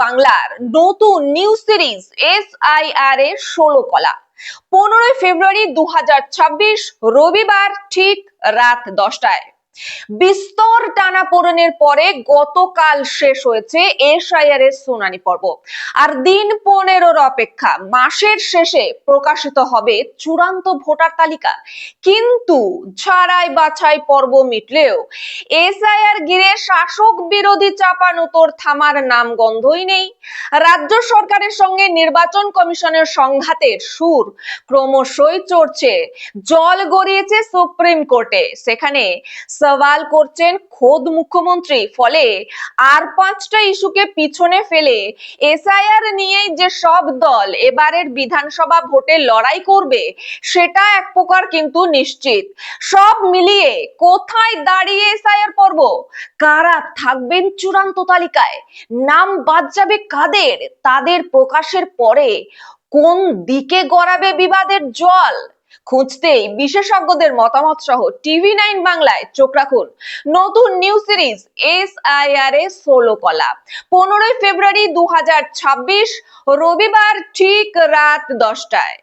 বাংলার নতুন new series SIR এর 16 কলা 15 ফেব্রুয়ারি 2026 রবিবার ঠিক রাত 10টায় বিস্তর টানাপোড়েনের পরে গতকাল শেষ হয়েছে SIR এর শুনানি পর্ব। আর দিন 15-র অপেক্ষা, মাসের শেষে প্রকাশিত হবে চূড়ান্ত ভোটার তালিকা। কিন্তু ছাড়াই বাছাই পর্ব মিটলেও SIR ঘিরে শাসক বিরোধী চাপানোতর থামার নাম গন্ধই নেই। রাজ্য সরকারের সঙ্গে নির্বাচন কমিশনের সংঘাতের সুর ক্রমশই চড়ছে, জল গড়িয়েছে সুপ্রিম কোর্টে। সেখানে সওয়াল করছেন খোদ মুখ্যমন্ত্রী। ফলে আর 5টা ইস্যুকে পিছনে ফেলে SIR নিয়েই যে সব দল এবারের বিধানসভা ভোটে লড়াই করবে সেটা এক প্রকার কিন্তু নিশ্চিত। সব মিলিয়ে কোথায় দাঁড়িয়ে SIR পর্ব, কারা থাকবেন চূড়ান্ত তালিকায়, নাম বাদ যাবে কাদের, তাদের প্রকাশের পরে কোন দিকে গড়াবে বিবাদের জল, খুঁজতেই বিশেষজ্ঞদের মতামত সহ TV9 বাংলায় চোখ রাখুন। নতুন নিউ সিরিজ SIR এর 16 কলা 15 ফেব্রুয়ারি 2026 রবিবার ঠিক রাত 10টায়।